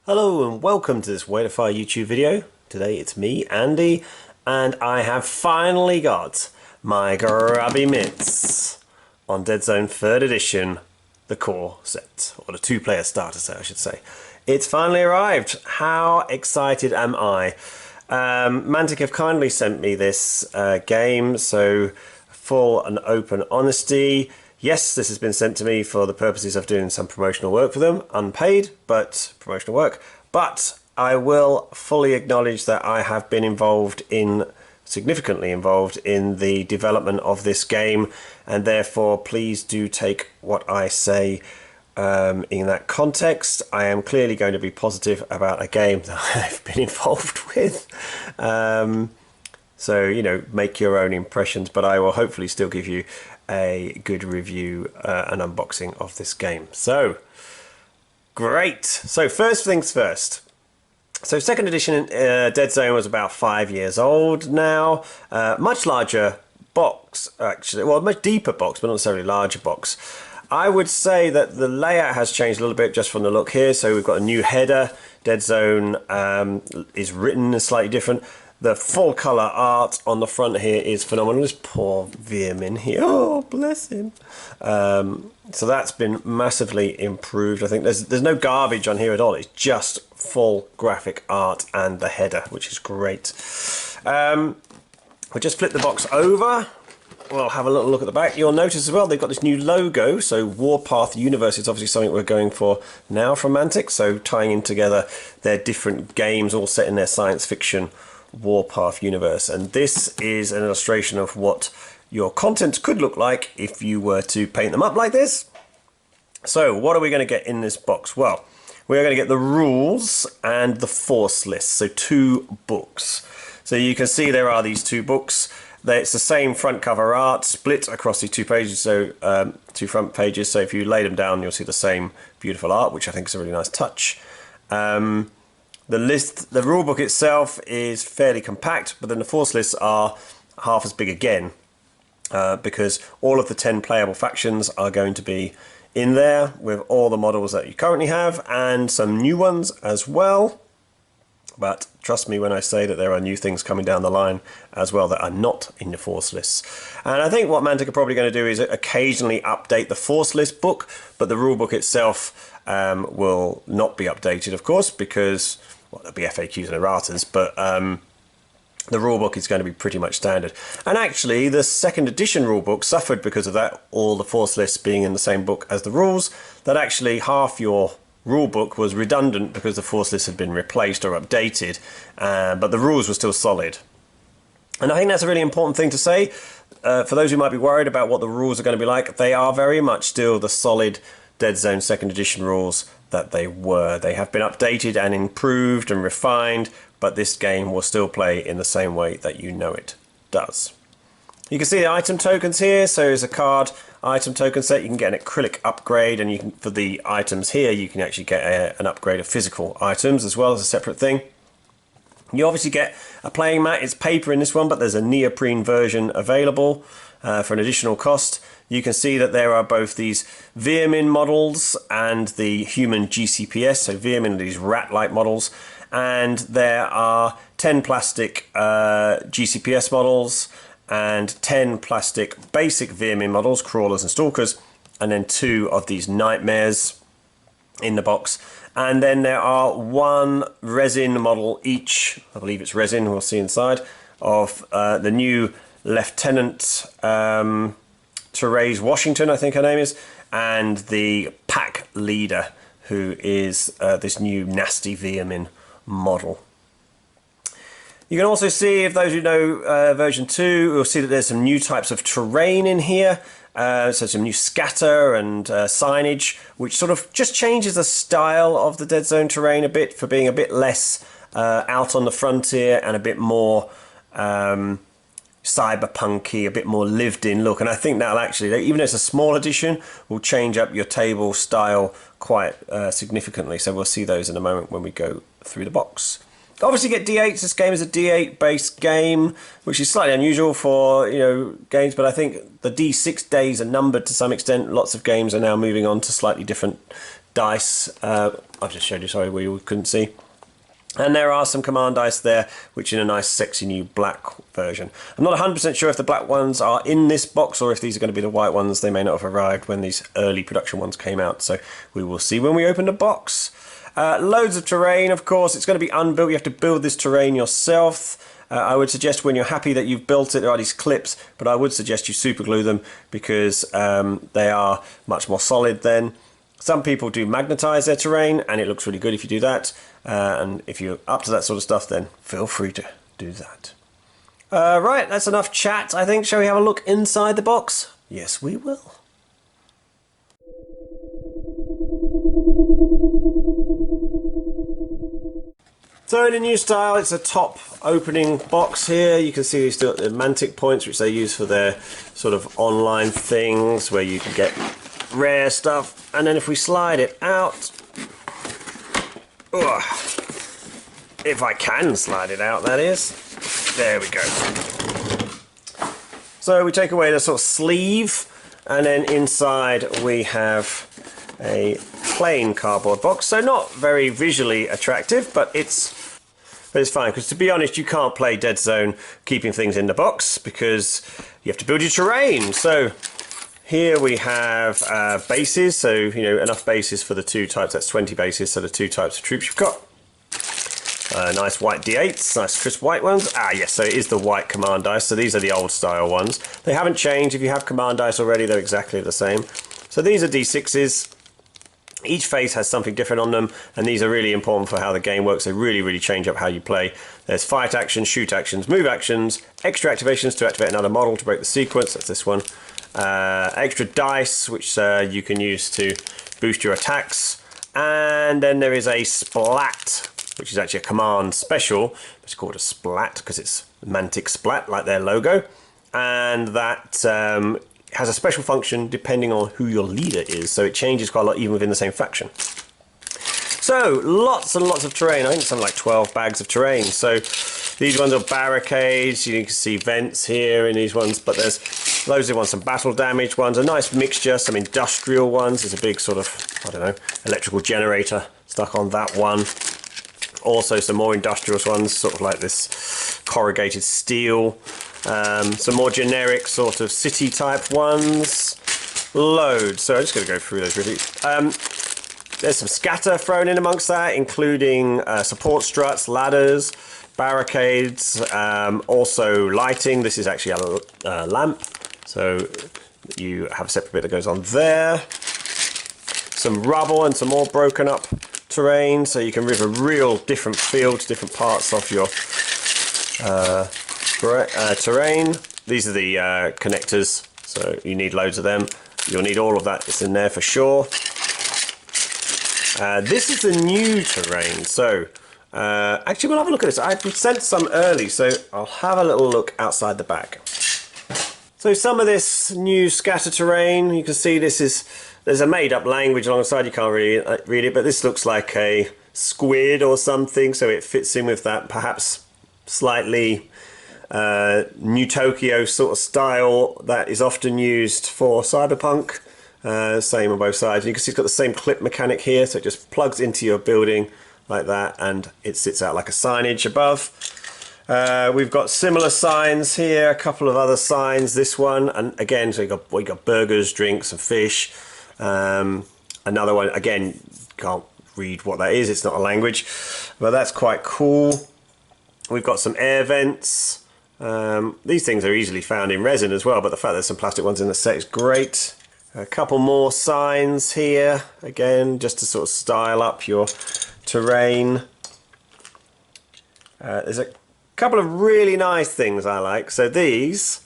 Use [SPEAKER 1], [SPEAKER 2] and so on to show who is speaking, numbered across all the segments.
[SPEAKER 1] Hello and welcome to this Way to Fire YouTube video. Today it's me, Andy, and I have finally got my grubby mitts on Deadzone 3rd edition, the core set, or the two-player starter set I should say. It's finally arrived. How excited am I? Mantic have kindly sent me this game, so full and open honesty. Yes, this has been sent to me for the purposes of doing some promotional work for them, unpaid, but promotional work. But I will fully acknowledge that I have been significantly involved in the development of this game, and therefore please do take what I say in that context. I am clearly going to be positive about a game that I've been involved with. So, you know, make your own impressions, but I will hopefully still give you a good review and unboxing of this game. So, great. So, first things first. So, 2nd edition Deadzone was about 5 years old now. Much larger box, actually. Well, much deeper box, but not necessarily larger box. I would say that the layout has changed a little bit just from the look here. So, we've got a new header. Deadzone is written slightly different. The full colour art on the front here is phenomenal. This poor Veermyn here. Oh, bless him. So that's been massively improved. I think there's no garbage on here at all. It's just full graphic art and the header, which is great. We'll just flip the box over. We'll have a little look at the back. You'll notice as well they've got this new logo. So Warpath Universe is obviously something we're going for now from Mantic. So tying in together their different games all set in their science fiction Warpath universe, and this is an illustration of what your content could look like if you were to paint them up like this. So what are we going to get in this box? Well, we're going to get the rules and the force list, so 2 books. So you can see there are these 2 books. It's the same front cover art split across these 2 pages, so 2 front pages, so if you lay them down you'll see the same beautiful art, which I think is a really nice touch. The rulebook itself is fairly compact, but then the force lists are half as big again, because all of the 10 playable factions are going to be in there with all the models that you currently have and some new ones as well. But trust me when I say that there are new things coming down the line as well that are not in the force lists. And I think what Mantic are probably going to do is occasionally update the force list book, but the rulebook itself will not be updated, of course, because well, there'll be FAQs and erratas, but the rulebook is going to be pretty much standard. And actually, the 2nd edition rulebook suffered because of that, all the force lists being in the same book as the rules, that actually half your rulebook was redundant because the force list had been replaced or updated, but the rules were still solid. And I think that's a really important thing to say. For those who might be worried about what the rules are going to be like, they are very much still the solid Deadzone 2nd edition rules that they were. They have been updated and improved and refined, but this game will still play in the same way that you know it does. You can see the item tokens here. So there's a card item token set. You can get an acrylic upgrade, and you can, for the items here, you can actually get an upgrade of physical items as well as a separate thing. You obviously get a playing mat. It's paper in this one, but there's a neoprene version available for an additional cost. You can see that there are both these Veermyn models and the human GCPS, so Veermyn are these rat-like models, and there are 10 plastic GCPS models and 10 plastic basic Veermyn models, crawlers and stalkers, and then 2 of these nightmares in the box. And then there are 1 resin model each, I believe it's resin, we'll see inside, of the new Lieutenant Therese Washington, I think her name is, and the pack leader, who is this new nasty Veermyn model. You can also see, if those who know version 2, you'll see that there's some new types of terrain in here. So some new scatter and signage, which sort of just changes the style of the Deadzone terrain a bit, for being a bit less out on the frontier and a bit more cyberpunky, a bit more lived in look. And I think that'll actually, even though it's a small edition, will change up your table style quite significantly. So we'll see those in a moment when we go through the box. Obviously get D8s. This game is a D8 based game, which is slightly unusual for, you know, games, but I think the D6 days are numbered to some extent. Lots of games are now moving on to slightly different dice. I've just showed you, sorry, where you couldn't see. And there are some command dice there, which in a nice sexy new black version. I'm not 100% sure if the black ones are in this box or if these are going to be the white ones. They may not have arrived when these early production ones came out, so we will see when we open the box. Loads of terrain, of course. It's going to be unbuilt. You have to build this terrain yourself. I would suggest when you're happy that you've built it, there are these clips, but I would suggest you super glue them because they are much more solid then. Some people do magnetize their terrain, and it looks really good if you do that. And if you're up to that sort of stuff, then feel free to do that. Right, that's enough chat, I think. Shall we have a look inside the box? Yes, we will. So in a new style, it's a top opening box here. You can see we still got the Mantic points, which they use for their sort of online things where you can get rare stuff. And then if we slide it out, if I can slide it out, that is. There we go. So we take away the sort of sleeve, and then inside we have a plain cardboard box. So not very visually attractive, but it's fine, because to be honest, you can't play Deadzone keeping things in the box because you have to build your terrain. So here we have bases, so you know, enough bases for the two types. That's 20 bases, so the two types of troops you've got. Nice white D8s, nice crisp white ones. Yes, so it is the white command dice. So these are the old style ones. They haven't changed. If you have command dice already, they're exactly the same. So these are D6s. Each face has something different on them, and these are really important for how the game works. They really change up how you play. There's fight actions, shoot actions, move actions, extra activations to activate another model to break the sequence. That's this one. Extra dice, which you can use to boost your attacks. And then there is a splat, which is actually a command special. It's called a splat because it's Mantic Splat, like their logo. And that has a special function depending on who your leader is. So it changes quite a lot even within the same faction. So lots and lots of terrain. I think something like 12 bags of terrain. So these ones are barricades. You can see vents here in these ones, but there's loads of ones, some battle damage ones, a nice mixture, some industrial ones. There's a big sort of, I don't know, electrical generator stuck on that one. Also some more industrial ones, sort of like this corrugated steel. Some more generic sort of city type ones. Loads. So I'm just going to go through those really. There's some scatter thrown in amongst that, including support struts, ladders, barricades, also lighting. This is actually a lamp. So you have a separate bit that goes on there. Some rubble and some more broken up terrain, so you can give a real different feel to different parts of your terrain. These are the connectors, so you need loads of them. You'll need all of that. It's in there for sure. This is the new terrain, so actually we'll have a look at this. I sent some early, so I'll have a little look outside the bag. So some of this new scatter terrain, you can see there's a made-up language alongside. You can't really read it, but this looks like a squid or something, so it fits in with that perhaps slightly New Tokyo sort of style that is often used for cyberpunk. Same on both sides. You can see it's got the same clip mechanic here, so it just plugs into your building like that, and it sits out like a signage above. We've got similar signs here, a couple of other signs, this one, and again, so we got burgers, drinks and fish. Another one, again, can't read what that is, it's not a language, but that's quite cool. We've got some air vents. These things are easily found in resin as well, but the fact there's some plastic ones in the set is great. A couple more signs here, again, just to sort of style up your terrain. There's a couple of really nice things I like. So these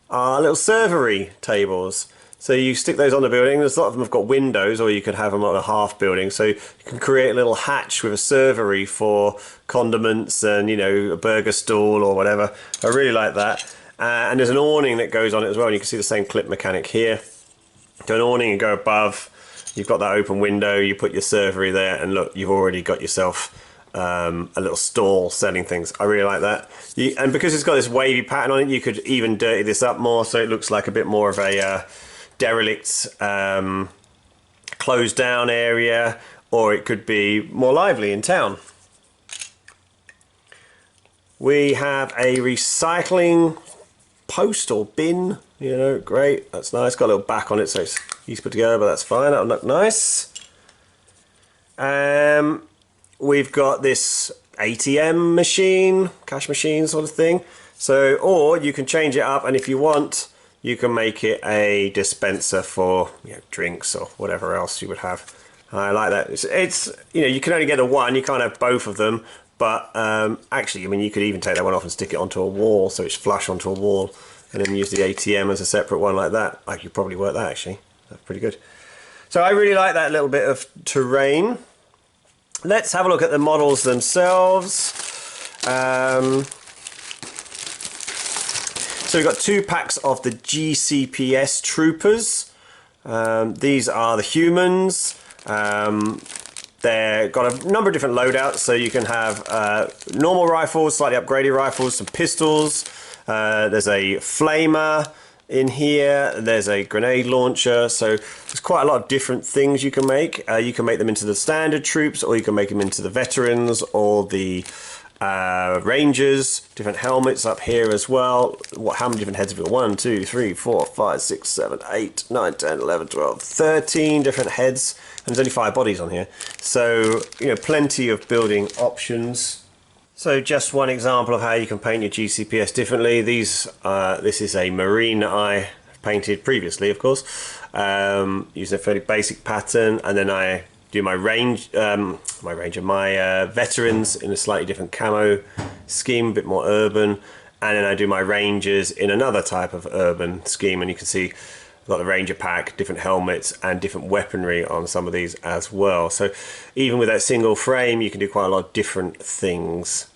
[SPEAKER 1] are little servery tables. So you stick those on the building. There's a lot of them have got windows, or you could have them on a half building. So you can create a little hatch with a servery for condiments and, you know, a burger stall or whatever. I really like that. And there's an awning that goes on it as well. And you can see the same clip mechanic here. Do an awning and go above. You've got that open window. You put your servery there, and look, you've already got yourself a little stall selling things. I really like that. And because it's got this wavy pattern on it, you could even dirty this up more, so it looks like a bit more of a derelict closed down area, or it could be more lively in town. We have a recycling post or bin, you know, great, that's nice. Got a little back on it, so it's easy to put together, but that's fine, that'll look nice. We've got this ATM machine, cash machine sort of thing. So, or you can change it up, and if you want, you can make it a dispenser for, you know, drinks or whatever else you would have. I like that. It's you know, you can only get the one, you can't have both of them. But actually, I mean, you could even take that one off and stick it onto a wall, so it's flush onto a wall, and then use the ATM as a separate one like that. I could probably work that, actually. That's pretty good. So I really like that little bit of terrain. Let's have a look at the models themselves. So we've got 2 packs of the GCPS troopers. These are the humans. They've got a number of different loadouts, so you can have normal rifles, slightly upgraded rifles, some pistols. There's a flamer in here. There's a grenade launcher. So there's quite a lot of different things you can make. You can make them into the standard troops, or you can make them into the veterans or the rangers. Different helmets up here as well. How many different heads have we got? 1, 2, 3, 4, 5, 6, 7, 8, 9, 10, 11, 12, 13 different heads. And there's only 5 bodies on here. So, you know, plenty of building options. So just one example of how you can paint your GCPS differently. This is a marine that I painted previously, of course, using a fairly basic pattern, and then I do my veterans in a slightly different camo scheme, a bit more urban, and then I do my rangers in another type of urban scheme, and you can see I've got the ranger pack, different helmets, and different weaponry on some of these as well. So even with that single frame, you can do quite a lot of different things.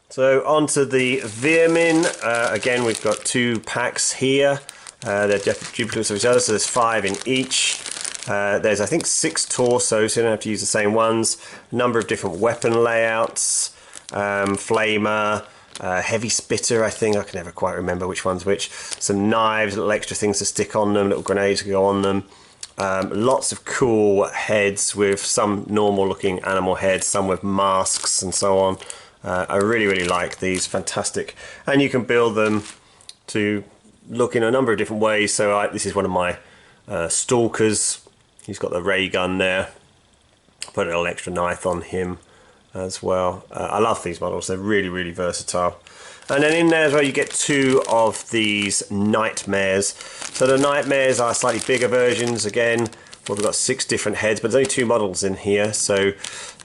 [SPEAKER 1] So onto the Veermyn. Again, we've got 2 packs here. They're duplicates of each other, so there's 5 in each. There's, I think, 6 torsos, so you don't have to use the same ones. A number of different weapon layouts. Flamer, heavy spitter, I think. I can never quite remember which one's which. Some knives, little extra things to stick on them, little grenades to go on them. Lots of cool heads with some normal looking animal heads, some with masks and so on. I really, really like these, fantastic. And you can build them to look in a number of different ways. So this is one of my stalkers. He's got the ray gun there. Put a little extra knife on him as well. I love these models, they're really, really versatile. And then in there as well, you get 2 of these nightmares. So the nightmares are slightly bigger versions. Again, well, we've got 6 different heads, but there's only 2 models in here. So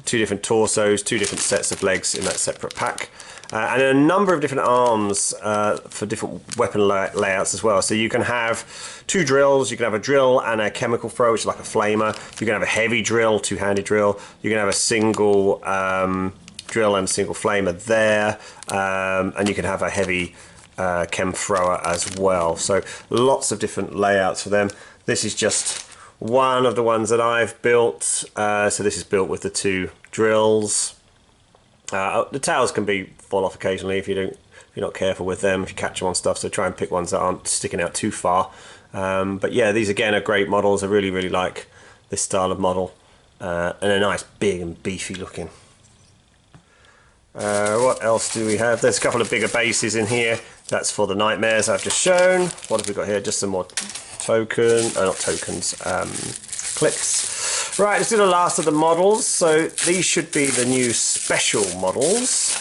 [SPEAKER 1] 2 different torsos, 2 different sets of legs in that separate pack. And a number of different arms for different weapon layouts as well. So you can have 2 drills. You can have a drill and a chemical throw, which is like a flamer. You can have a heavy drill, 2-handed drill. You can have a single drill and a single flamer there. And you can have a heavy chem thrower as well. So lots of different layouts for them. This is just one of the ones that I've built. So this is built with the 2 drills. The tails can fall off occasionally if you're not careful with them, if you catch them on stuff, so try and pick ones that aren't sticking out too far. But yeah, these again are great models. I really, really like this style of model, and they're nice, big and beefy looking. What else do we have? There's a couple of bigger bases in here. That's for the nightmares I've just shown. What have we got here? Just some more clips. Right, let's do the last of the models. So these should be the new special models.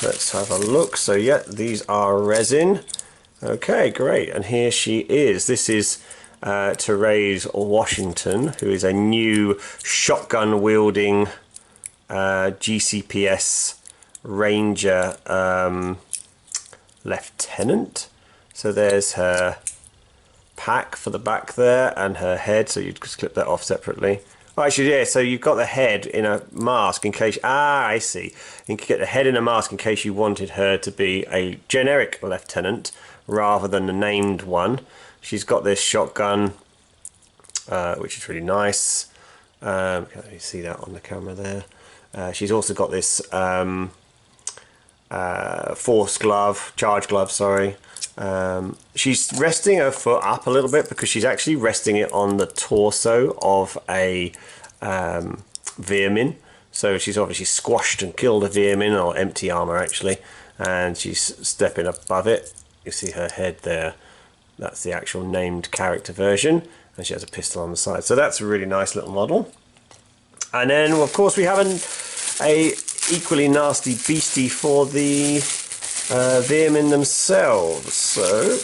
[SPEAKER 1] Let's have a look. So yeah, these are resin. Okay, great. And here she is. This is Therese Washington, who is a new shotgun wielding GCPS Ranger Lieutenant. So there's her pack for the back there and her head, so you just clip that off separately. Oh, actually, yeah, so you've got the head in a mask in case, I see. You can get the head in a mask in case you wanted her to be a generic lieutenant rather than a named one. She's got this shotgun, which is really nice. Can you see that on the camera there? She's also got this force glove, charge glove, sorry. She's resting her foot up a little bit because she's actually resting it on the torso of a Veermyn. So she's obviously squashed and killed a Veermyn, or empty armor actually, and she's stepping above it. You see her head there. That's the actual named character version, and she has a pistol on the side. So that's a really nice little model. And then of course we have a equally nasty beastie for the Veermyn themselves. So,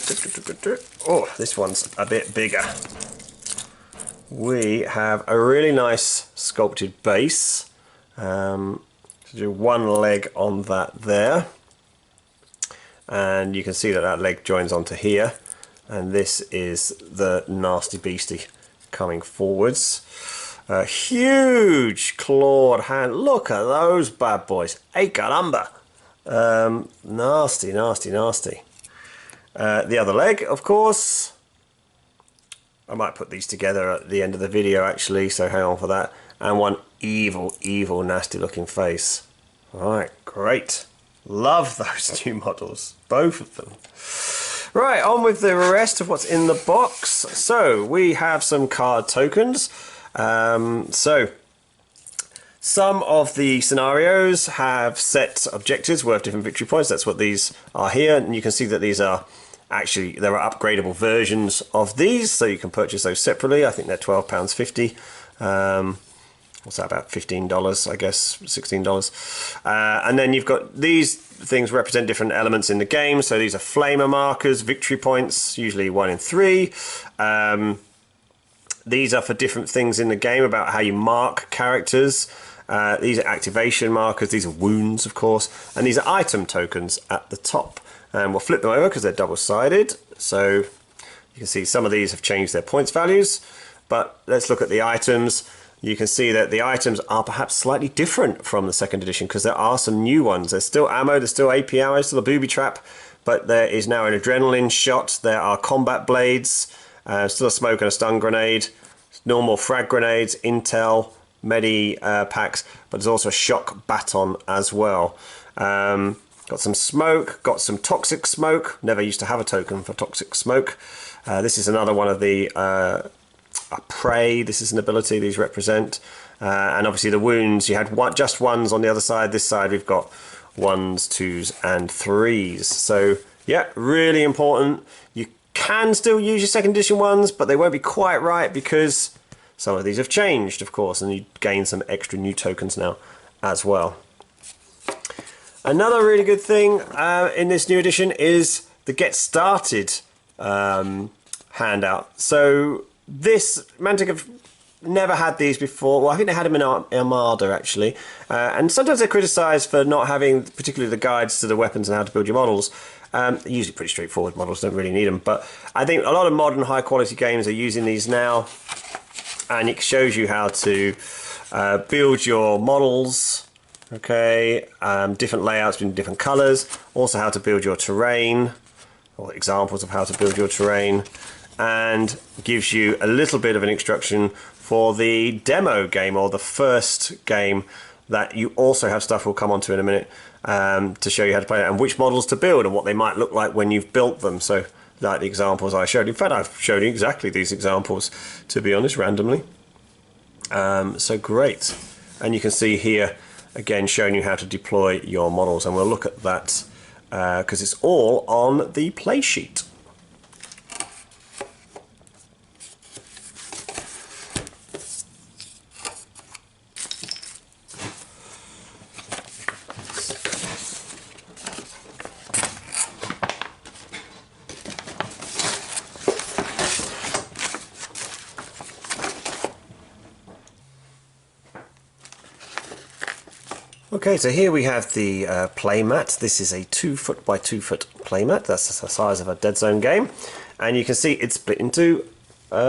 [SPEAKER 1] oh, this one's a bit bigger. We have a really nice sculpted base. So do one leg on that there, and you can see that that leg joins onto here, and this is the nasty beastie coming forwards. A huge clawed hand. Look at those bad boys. Hey caramba. Nasty, nasty, nasty. The other leg, of course. I might put these together at the end of the video actually, so hang on for that. And one evil, evil, nasty looking face. Alright, great. Love those new models. Both of them. Right, on with the rest of what's in the box. So, we have some card tokens. So, some of the scenarios have set objectives worth different victory points. That's what these are here. And you can see that these are actually, there are upgradable versions of these. So you can purchase those separately. I think they're £12.50. What's that, about $15, I guess, $16. And then you've got these things represent different elements in the game. So these are flamer markers, victory points, usually 1 in 3. These are for different things in the game about how you mark characters. These are activation markers, these are wounds of course, and these are item tokens at the top. And we'll flip them over because they're double-sided. So you can see some of these have changed their points values, but let's look at the items. You can see that the items are perhaps slightly different from the second edition because there are some new ones. There's still ammo, there's still AP ammo, still a booby trap, but there is now an adrenaline shot, there are combat blades, still a smoke and a stun grenade, normal frag grenades, intel, medi packs, but there's also a shock baton as well. Got some smoke, got some toxic smoke, never used to have a token for toxic smoke. This is another one of the prey, this is an ability these represent. And obviously the wounds, you had just ones on the other side. This side we've got 1s, 2s and 3s. So yeah, really important. You can still use your second edition ones, but they won't be quite right because some of these have changed, of course, and you gain some extra new tokens now as well. Another really good thing in this new edition is the Get Started handout. So this, Mantic have never had these before. Well, I think they had them in Armada actually, and sometimes they're criticised for not having particularly the guides to the weapons and how to build your models. Usually pretty straightforward models, don't really need them, but I think a lot of modern high quality games are using these now, and it shows you how to build your models, okay, different layouts in different colors, also how to build your terrain, or examples of how to build your terrain, and gives you a little bit of an instruction for the demo game or the first game that you also have stuff we'll come on to in a minute to show you how to play it and which models to build and what they might look like when you've built them. So like the examples I showed. In fact, I've shown you exactly these examples, to be honest, randomly. So great. And you can see here, again, showing you how to deploy your models. And we'll look at that because it's all on the play sheet. Okay, so here we have the playmat. This is a 2 foot by 2 foot playmat. That's the size of a Deadzone game. And you can see it's split into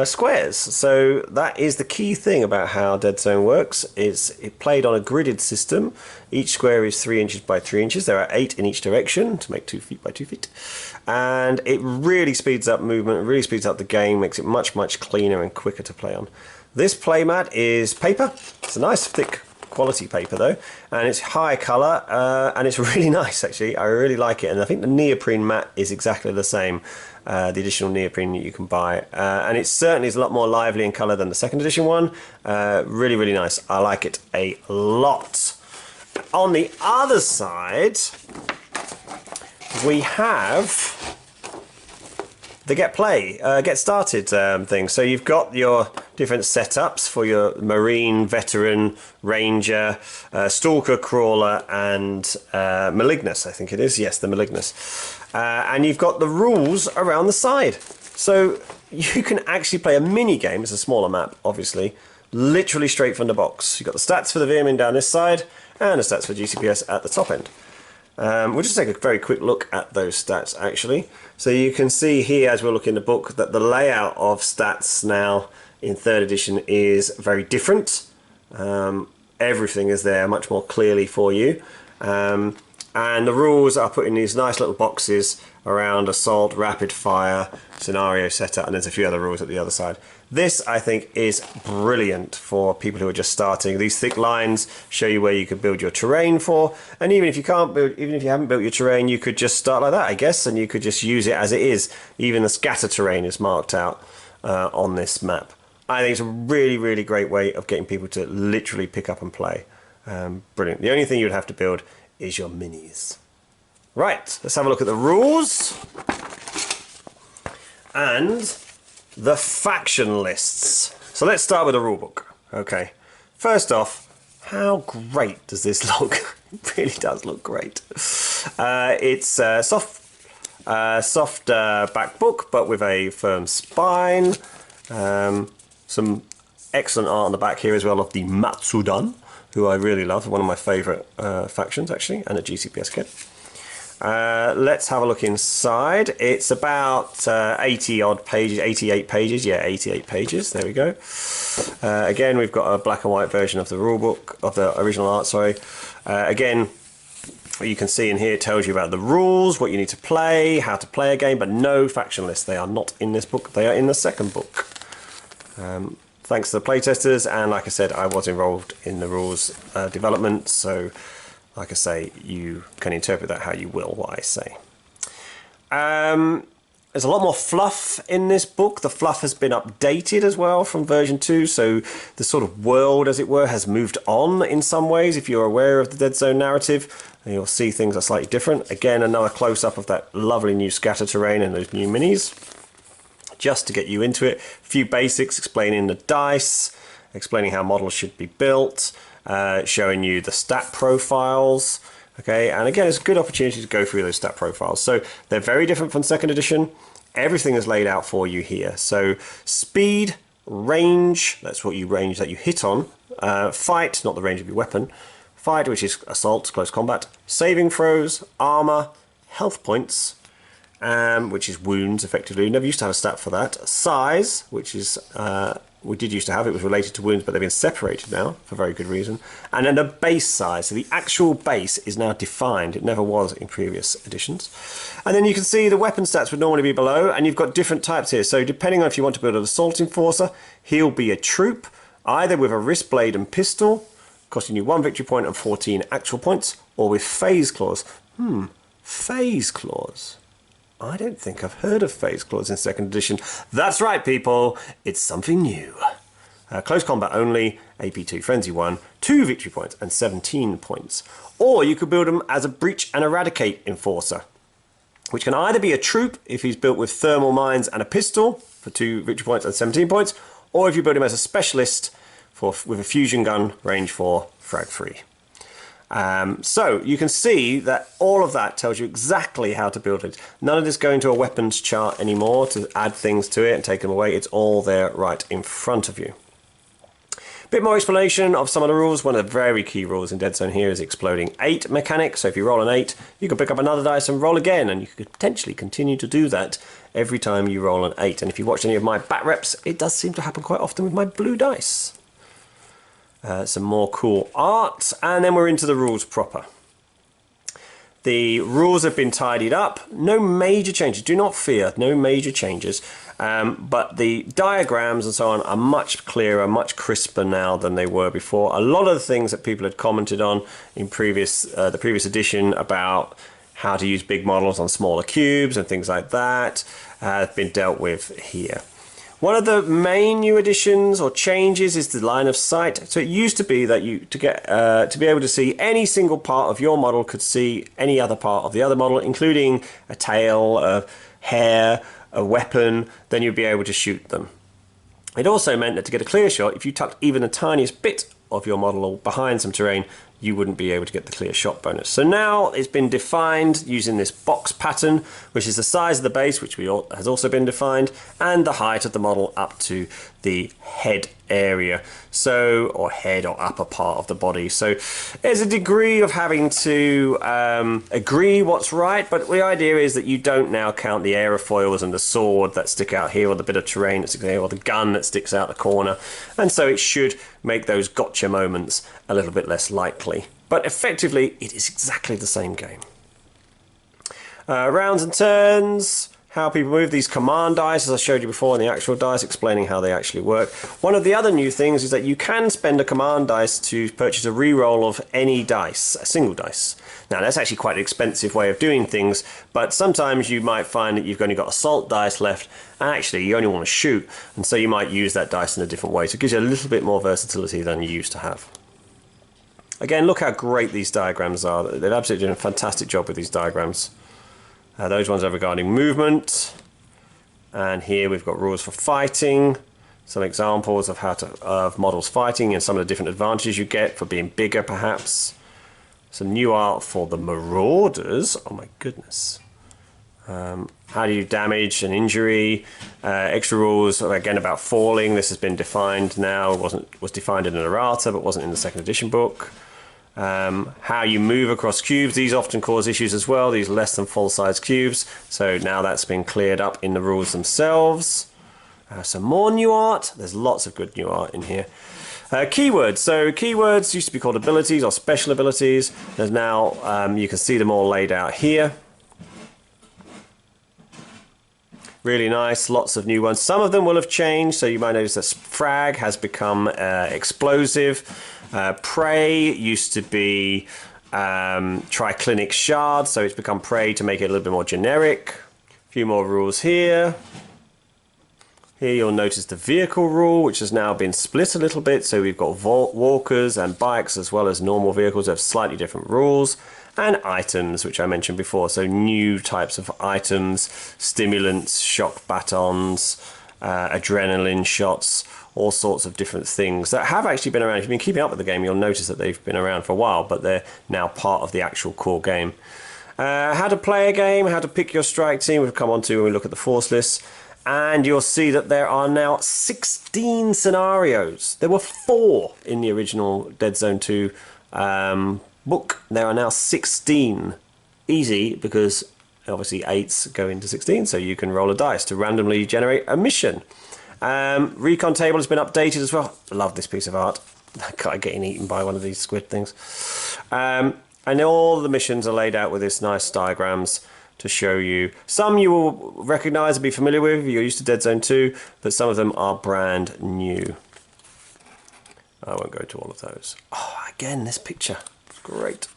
[SPEAKER 1] squares. So that is the key thing about how Deadzone works. Is it played on a gridded system. Each square is 3 inches by 3 inches. There are 8 in each direction to make 2 feet by 2 feet. And it really speeds up movement, it really speeds up the game, makes it much, much cleaner and quicker to play on. This playmat is paper. It's a nice thick quality paper though, and it's high colour, and it's really nice actually. I really like it, and I think the neoprene mat is exactly the same, the additional neoprene that you can buy, and it certainly is a lot more lively in colour than the second edition one. Really, really nice. I like it a lot. On the other side, we have the get started thing. So you've got your different setups for your marine, veteran, ranger, stalker, crawler, and malignus, I think it is. Yes, the malignus. And you've got the rules around the side. So you can actually play a mini game. It's a smaller map, obviously, literally straight from the box. You've got the stats for the Veermyn down this side and the stats for GCPS at the top end. We'll just take a very quick look at those stats actually. So you can see here as we're looking in the book that the layout of stats now in 3rd edition is very different. Everything is there much more clearly for you. And the rules are put in these nice little boxes around assault, rapid fire, scenario setup, and there's a few other rules at the other side. This, I think, is brilliant for people who are just starting. These thick lines show you where you could build your terrain for, and even if you can't build, even if you haven't built your terrain, you could just start like that, I guess, and you could just use it as it is. Even the scatter terrain is marked out on this map. I think it's a really, really great way of getting people to literally pick up and play. Brilliant. The only thing you'd have to build is your minis. Right, let's have a look at the rules and the faction lists. So let's start with the rulebook. Okay, first off, how great does this look? It really does look great. It's a soft back book, but with a firm spine. Some excellent art on the back here as well of the Matsudan, who I really love, one of my favourite factions actually, and a GCPS kit. Let's have a look inside. It's about 80 odd pages, 88 pages, yeah, 88 pages, there we go. Again, we've got a black and white version of the rulebook, of the original art, sorry. Again, what you can see in here, it tells you about the rules, what you need to play, how to play a game, but no faction lists. They are not in this book, they are in the second book. Thanks to the playtesters, and like I said, I was involved in the rules development, so like I say, you can interpret that how you will, what I say. There's a lot more fluff in this book. The fluff has been updated as well from version 2, so the sort of world, as it were, has moved on in some ways. If you're aware of the Deadzone narrative, you'll see things are slightly different. Again, another close-up of that lovely new scatter terrain and those new minis, just to get you into it. A few basics explaining the dice, explaining how models should be built, showing you the stat profiles. Okay, and again, it's a good opportunity to go through those stat profiles. So they're very different from 2nd edition. Everything is laid out for you here. So speed, range, that's what you range that you hit on. Fight, not the range of your weapon. Fight, which is assault, close combat. Saving throws, armor, health points, which is wounds, effectively. We never used to have a stat for that. Size, which is, we did used to have, it was related to wounds, but they've been separated now, for very good reason. And then the base size, so the actual base is now defined. It never was in previous editions. And then you can see the weapon stats would normally be below, and you've got different types here. So depending on if you want to build an assault enforcer, he'll be a troop, either with a wrist blade and pistol, costing you 1 victory point and 14 actual points, or with phase claws. Phase claws. I don't think I've heard of phase claws in 2nd edition. That's right, people. It's something new. Close combat only, AP2 frenzy 1, 2 victory points and 17 points. Or you could build him as a breach and eradicate enforcer, which can either be a troop if he's built with thermal mines and a pistol for 2 victory points and 17 points, or if you build him as a specialist with a fusion gun, range 4, frag 3. So you can see that all of that tells you exactly how to build it. None of this going to a weapons chart anymore to add things to it and take them away. It's all there right in front of you. Bit more explanation of some of the rules. One of the very key rules in Deadzone here is exploding 8 mechanic. So if you roll an 8, you can pick up another dice and roll again, and you could potentially continue to do that every time you roll an 8. And if you watch any of my bat reps, it does seem to happen quite often with my blue dice. Some more cool art, and then we're into the rules proper. The rules have been tidied up. No major changes. Do not fear, no major changes. But the diagrams and so on are much clearer, much crisper now than they were before. A lot of the things that people had commented on in the previous edition about how to use big models on smaller cubes and things like that have been dealt with here. One of the main new additions or changes is the line of sight. So it used to be that to be able to see any single part of your model could see any other part of the other model, including a tail, a hair, a weapon, then you'd be able to shoot them. It also meant that to get a clear shot, if you tucked even the tiniest bit of your model behind some terrain, you wouldn't be able to get the clear shot bonus. So now it's been defined using this box pattern, which is the size of the base, which has also been defined, and the height of the model up to the head area, so, or head or upper part of the body. So there's a degree of having to agree what's right, but the idea is that you don't now count the aerofoils and the sword that stick out here, or the bit of terrain that sticks out here, or the gun that sticks out the corner, and so it should make those gotcha moments a little bit less likely. But effectively, it is exactly the same game. Rounds and turns, how people move these command dice, as I showed you before, and the actual dice, explaining how they actually work. One of the other new things is that you can spend a command dice to purchase a reroll of any dice, a single dice. Now that's actually quite an expensive way of doing things, but sometimes you might find that you've only got assault dice left, and actually you only want to shoot, and so you might use that dice in a different way. So it gives you a little bit more versatility than you used to have. Again, look how great these diagrams are. They've absolutely done a fantastic job with these diagrams. Those ones are regarding movement, and here we've got rules for fighting, some examples of of models fighting and some of the different advantages you get for being bigger perhaps. Some new art for the marauders, oh my goodness. How do you damage and injury, extra rules again about falling. This has been defined now, was defined in an errata but wasn't in the second edition book. How you move across cubes, these often cause issues as well, these less than full size cubes, so now that's been cleared up in the rules themselves. Some more new art, there's lots of good new art in here. Keywords, so keywords used to be called abilities or special abilities. There's now, you can see them all laid out here. Really nice, lots of new ones. Some of them will have changed, so you might notice that frag has become explosive. Prey used to be triclinic shard, so it's become prey to make it a little bit more generic. A few more rules here. Here you'll notice the vehicle rule, which has now been split a little bit, so we've got walkers and bikes as well as normal vehicles have slightly different rules. And items, which I mentioned before, so new types of items, stimulants, shock batons, adrenaline shots, all sorts of different things that have actually been around. If you've been keeping up with the game, you'll notice that they've been around for a while, but they're now part of the actual core game. How to play a game, how to pick your strike team, we'll come on to when we look at the force lists. And you'll see that there are now 16 scenarios. There were 4 in the original Deadzone 2 book. There are now 16. Easy, because obviously 8s go into 16, so you can roll a dice to randomly generate a mission. Recon table has been updated as well. I love this piece of art. I'm getting eaten by one of these squid things. And all the missions are laid out with this nice diagrams to show you. Some you will recognize and be familiar with. You're used to Deadzone 2, but some of them are brand new. I won't go into all of those. Oh, again, this picture. Great.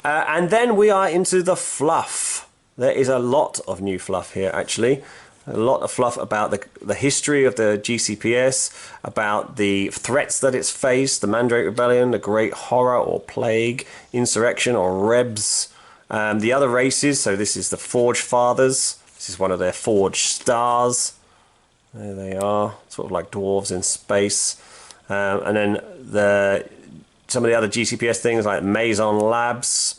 [SPEAKER 1] And then we are into the fluff. There is a lot of new fluff here, actually. A lot of fluff about the history of the GCPS, about the threats that it's faced, the Mandrake Rebellion, the Great Horror or Plague, Insurrection or Rebs, the other races. So this is the Forge Fathers. This is one of their Forge Stars. There they are, sort of like dwarves in space. And then some of the other GCPS things like Maison Labs.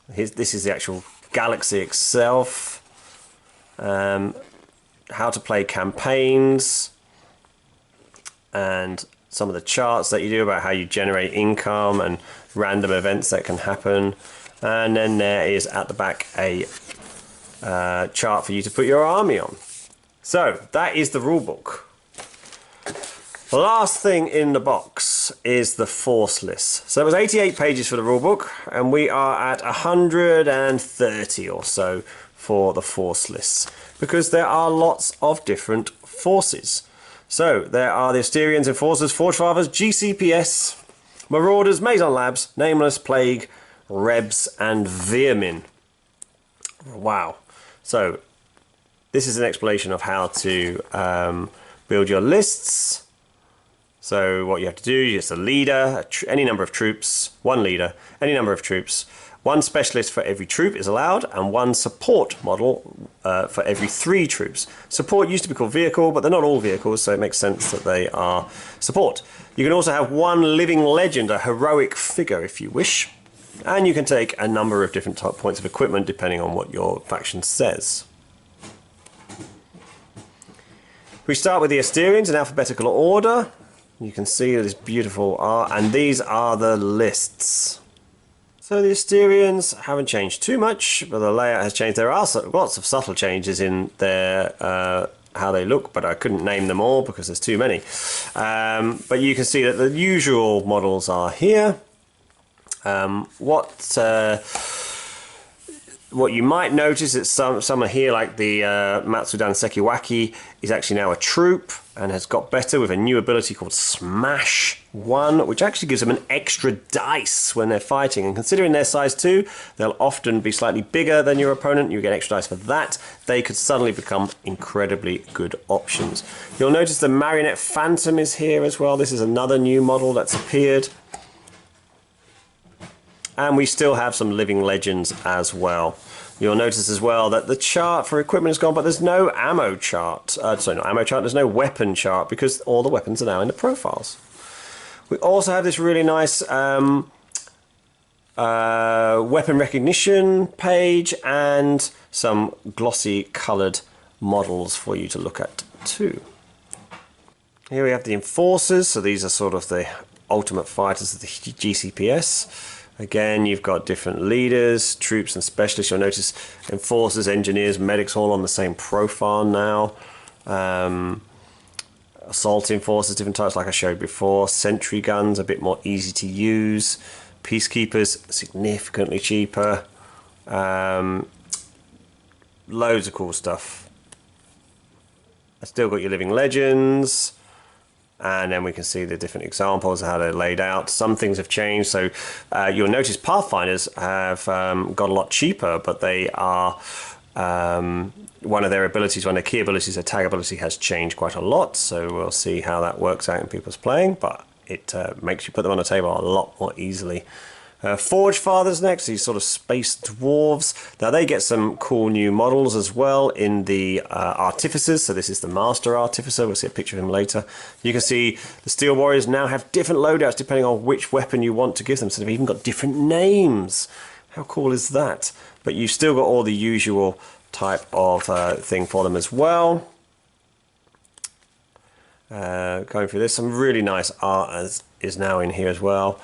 [SPEAKER 1] This is the actual galaxy itself. How to play campaigns. And some of the charts that you do about how you generate income and random events that can happen. And then there is at the back a chart for you to put your army on. So that is the rulebook. The last thing in the box is the force list. So it was 88 pages for the rulebook, and we are at 130 or so for the force lists, because there are lots of different forces. So there are the Asterians, Enforcers, Forge Fathers, GCPS, Marauders, Maison Labs, Nameless, Plague, Rebs, and Veermyn. Wow. So this is an explanation of how to build your lists. So what you have to do is a leader, any number of troops, one leader, any number of troops, one specialist for every troop is allowed, and one support model for every 3 troops. Support used to be called vehicle, but they're not all vehicles, so it makes sense that they are support. You can also have one living legend, a heroic figure if you wish, and you can take a number of different points of equipment depending on what your faction says. We start with the Asterians in alphabetical order. You can see this beautiful art, and these are the lists. So the Asterians haven't changed too much, but the layout has changed. There are lots of subtle changes in their how they look, but I couldn't name them all because there's too many. But you can see that the usual models are here. What you might notice is some are here, like the Matsudan Sekiwaki is actually now a troop and has got better with a new ability called Smash 1, which actually gives them an extra dice when they're fighting. And considering their size 2, they'll often be slightly bigger than your opponent. You get extra dice for that. They could suddenly become incredibly good options. You'll notice the Marionette Phantom is here as well. This is another new model that's appeared. And we still have some living legends as well. You'll notice as well that the chart for equipment is gone, but there's no ammo chart. Sorry, not ammo chart, there's no weapon chart because all the weapons are now in the profiles. We also have this really nice weapon recognition page and some glossy coloured models for you to look at too. Here we have the Enforcers, so these are sort of the ultimate fighters of the GCPS. Again, you've got different leaders, troops and specialists. You'll notice Enforcers, Engineers, Medics all on the same profile now. Assault Enforcers, different types like I showed before. Sentry guns, a bit more easy to use. Peacekeepers, significantly cheaper. Loads of cool stuff. I've still got your Living Legends. And then we can see the different examples of how they're laid out. Some things have changed, so you'll notice Pathfinders have got a lot cheaper, but they are one of their abilities, one of their key abilities, their tag ability has changed quite a lot. So we'll see how that works out in people's playing, but it makes you put them on the table a lot more easily. Forge Fathers next, these sort of space dwarves. Now they get some cool new models as well in the Artificers. So this is the Master Artificer. We'll see a picture of him later. You can see the Steel Warriors now have different loadouts depending on which weapon you want to give them. So they've even got different names. How cool is that? But you've still got all the usual type of thing for them as well. Going through this, some really nice art is now in here as well.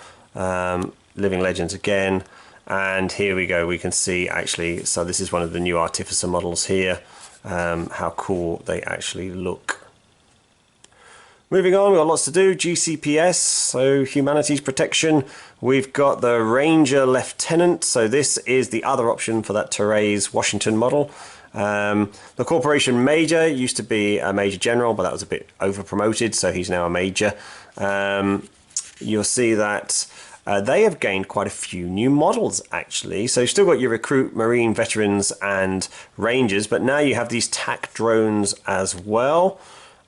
[SPEAKER 1] Living Legends again, and here we go, we can see actually, so this is one of the new Artificer models here, how cool they actually look. Moving on, we've got lots to do. GCPS, so Humanities Protection. We've got the Ranger Lieutenant, so this is the other option for that Therese Washington model. The Corporation Major used to be a Major General, but that was a bit over promoted, so he's now a Major. You'll see that they have gained quite a few new models actually. So you've still got your Recruit, Marine, Veterans and Rangers, but now you have these TAC drones as well.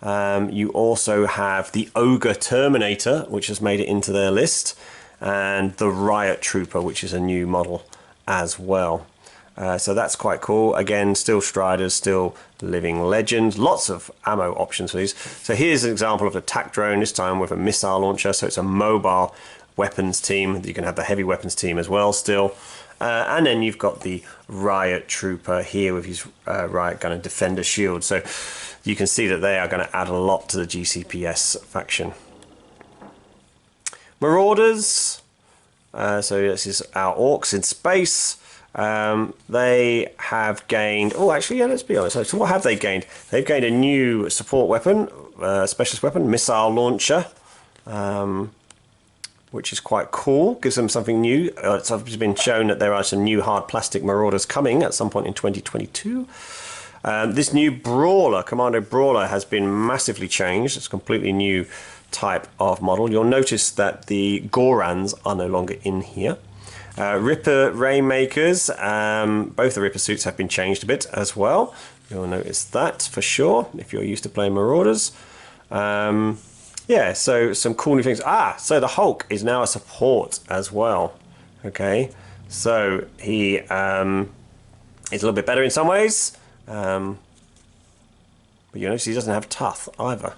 [SPEAKER 1] You also have the Ogre Terminator, which has made it into their list, and the Riot Trooper, which is a new model as well. So that's quite cool. Again, still Striders, still Living Legends. Lots of ammo options for these. So here's an example of a TAC drone, this time with a missile launcher. So it's a mobile weapons team. You can have the heavy weapons team as well still. And then you've got the Riot Trooper here with his Riot Gun and Defender Shield. So you can see that they are going to add a lot to the GCPS faction. Marauders. So this is our Orcs in space. They have gained... Oh, actually, yeah, let's be honest. So what have they gained? They've gained a new support weapon, specialist weapon, missile launcher. which is quite cool. Gives them something new. It's obviously been shown that there are some new hard plastic Marauders coming at some point in 2022. This new Brawler, Commando Brawler, has been massively changed. It's a completely new type of model. You'll notice that the Gorans are no longer in here. Ripper Rainmakers, both the Ripper suits have been changed a bit as well. You'll notice that for sure if you're used to playing Marauders. Yeah, so some cool new things. So the Hulk is now a support as well. Okay, so he is a little bit better in some ways. But you notice he doesn't have tough either.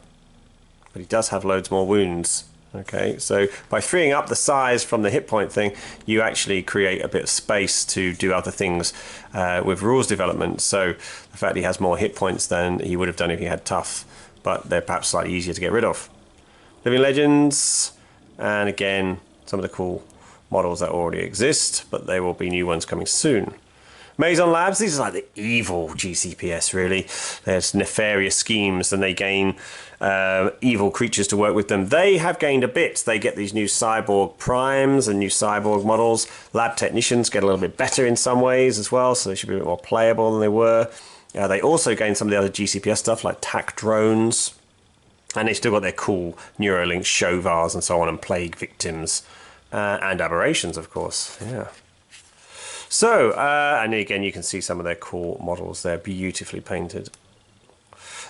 [SPEAKER 1] But he does have loads more wounds. Okay, so by freeing up the size from the hit point thing, you actually create a bit of space to do other things with rules development. So the fact he has more hit points than he would have done if he had tough, but they're perhaps slightly easier to get rid of. Living Legends, and again, some of the cool models that already exist, but there will be new ones coming soon. Maison Labs, these are like the evil GCPS, really. There's nefarious schemes and they gain evil creatures to work with them. They have gained a bit. They get these new cyborg primes and new cyborg models. Lab technicians get a little bit better in some ways as well, so they should be a bit more playable than they were. They also gain some of the other GCPS stuff like TAC drones. And they still got their cool Neuralink Shovars and so on, and plague victims and aberrations, of course. Yeah. So, and again, you can see some of their cool models there, beautifully painted.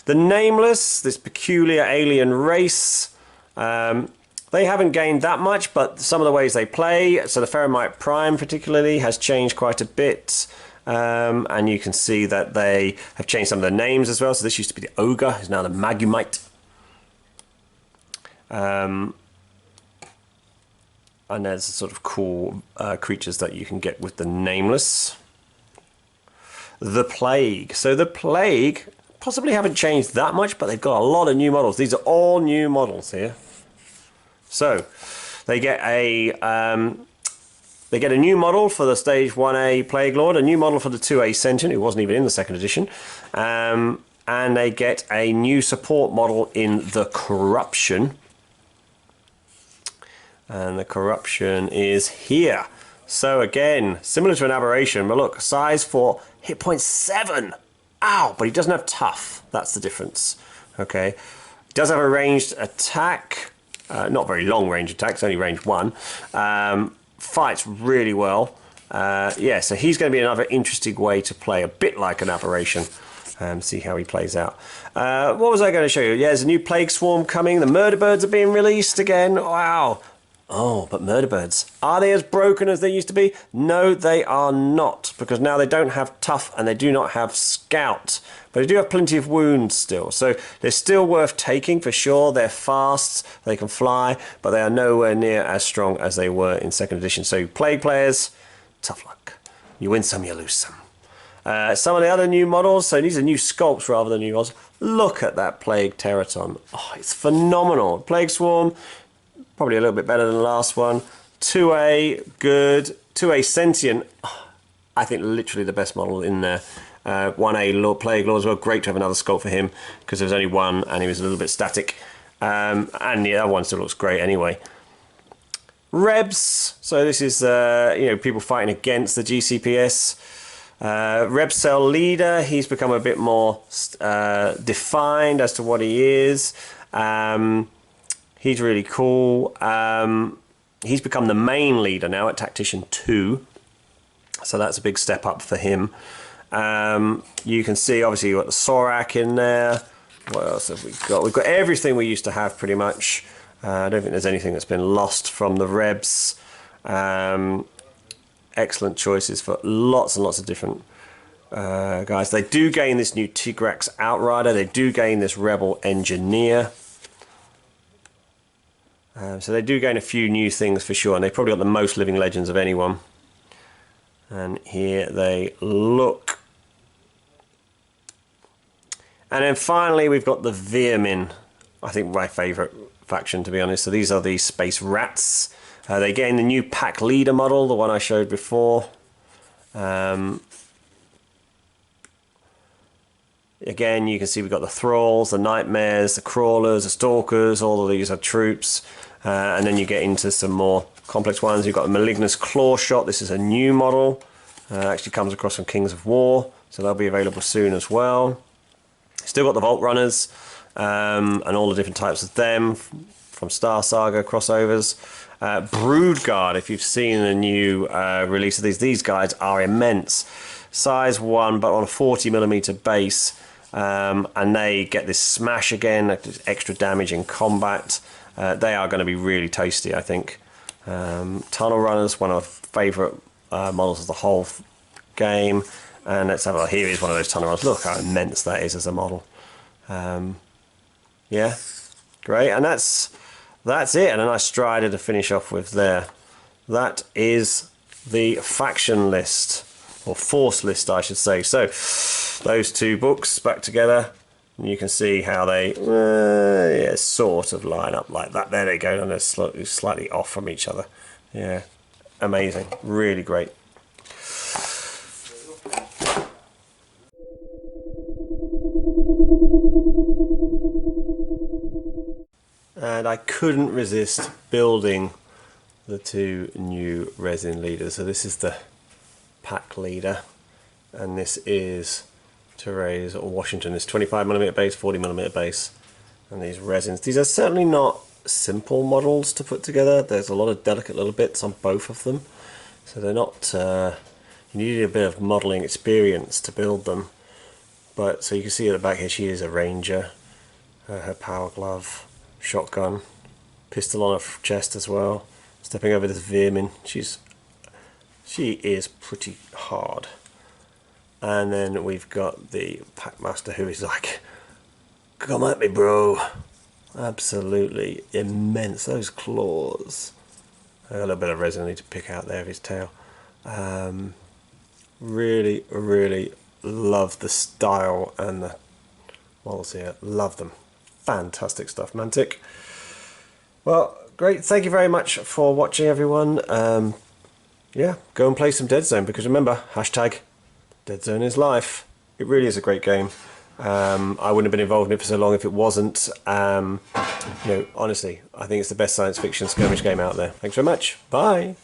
[SPEAKER 1] The Nameless, this peculiar alien race, they haven't gained that much, but some of the ways they play, so the Veermyn Prime particularly, has changed quite a bit. And you can see that they have changed some of their names as well. So this used to be the Ogre, is now the Magumite. And there's sort of cool creatures that you can get with the Nameless. The Plague. So the Plague possibly haven't changed that much, but they've got a lot of new models. These are all new models here. So they get a new model for the Stage 1A Plague Lord, a new model for the 2A Sentient, who wasn't even in the second edition, and they get a new support model in the Corruption. And the Corruption is here. So again, similar to an Aberration, but look, size 4, hit point 7. Ow, but he doesn't have tough. That's the difference. Okay, he does have a ranged attack. Not very long range attack, it's only range 1. Fights really well. Yeah, so he's going to be another interesting way to play, a bit like an Aberration. See how he plays out. What was I going to show you? Yeah, there's a new Plague Swarm coming. The Murder Birds are being released again. Wow. Oh, but Murder Birds, are they as broken as they used to be? No, they are not, because now they don't have tough and they do not have scout. But they do have plenty of wounds still, so they're still worth taking for sure. They're fast, they can fly, but they are nowhere near as strong as they were in second edition. So Plague players, tough luck. You win some, you lose some. Some of the other new models, so these are new sculpts rather than new models. Look at that Plague Teraton. Oh, it's phenomenal. Plague Swarm, probably a little bit better than the last one. 2A, good. 2A Sentient, I think literally the best model in there. 1A Plague Lord as well. Great to have another sculpt for him because there was only one and he was a little bit static. And the other one still looks great anyway. Rebs, so this is people fighting against the GCPS. Reb Cell Leader, he's become a bit more defined as to what he is. He's really cool. He's become the main leader now at Tactician 2. So that's a big step up for him. You can see, obviously, you've got the Sorak in there. What else have we got? We've got everything we used to have, pretty much. I don't think there's anything that's been lost from the Rebs. Excellent choices for lots and lots of different guys. They do gain this new Tigrax Outrider. They do gain this Rebel Engineer. So they do gain a few new things for sure, and they've probably got the most living legends of anyone. And here they look. And then finally we've got the Veermyn. I think my favourite faction, to be honest. So these are the Space Rats. They gain the new Pack Leader model, the one I showed before. Again, you can see we've got the thralls, the nightmares, the crawlers, the stalkers. All of these are troops. And then you get into some more complex ones. You've got the Malignus Claw Shot. This is a new model. Actually comes across from Kings of War, so they'll be available soon as well. Still got the Vault Runners and all the different types of them from Star Saga crossovers. Broodguard, if you've seen the new release of these guys are immense. Size 1, but on a 40mm base, and they get this smash again, extra damage in combat. They are going to be really tasty, I think. Tunnel Runners, one of my favourite models of the whole game. And let's have a look. Here is one of those tunnel runners. Look how immense that is as a model. Yeah, great. And that's it. And a nice strider to finish off with there. That is the faction list, or force list, I should say. So those two books back together. And you can see how they yeah, sort of line up like that. There they go, and they're slightly off from each other. Yeah, amazing, really great. And I couldn't resist building the two new resin leaders. So this is the pack leader, and this is Therese or Washington. This 25mm base, 40mm base, and these resins. These are certainly not simple models to put together. There's a lot of delicate little bits on both of them, so they're not. You need a bit of modelling experience to build them. But so you can see at the back here, she is a ranger. Her power glove, shotgun, pistol on her chest as well. Stepping over this Veermyn. She is pretty hard. And then we've got the Packmaster, who is like, come at me, bro. Absolutely immense. Those claws. A little bit of resin I need to pick out there of his tail. Really, really love the style and the models here. Love them. Fantastic stuff, Mantic. Well, great. Thank you very much for watching, everyone. Yeah, go and play some Deadzone, because remember, hashtag Deadzone is life. It really is a great game. I wouldn't have been involved in it for so long if it wasn't. You know, honestly, I think it's the best science fiction skirmish game out there. Thanks very much. Bye.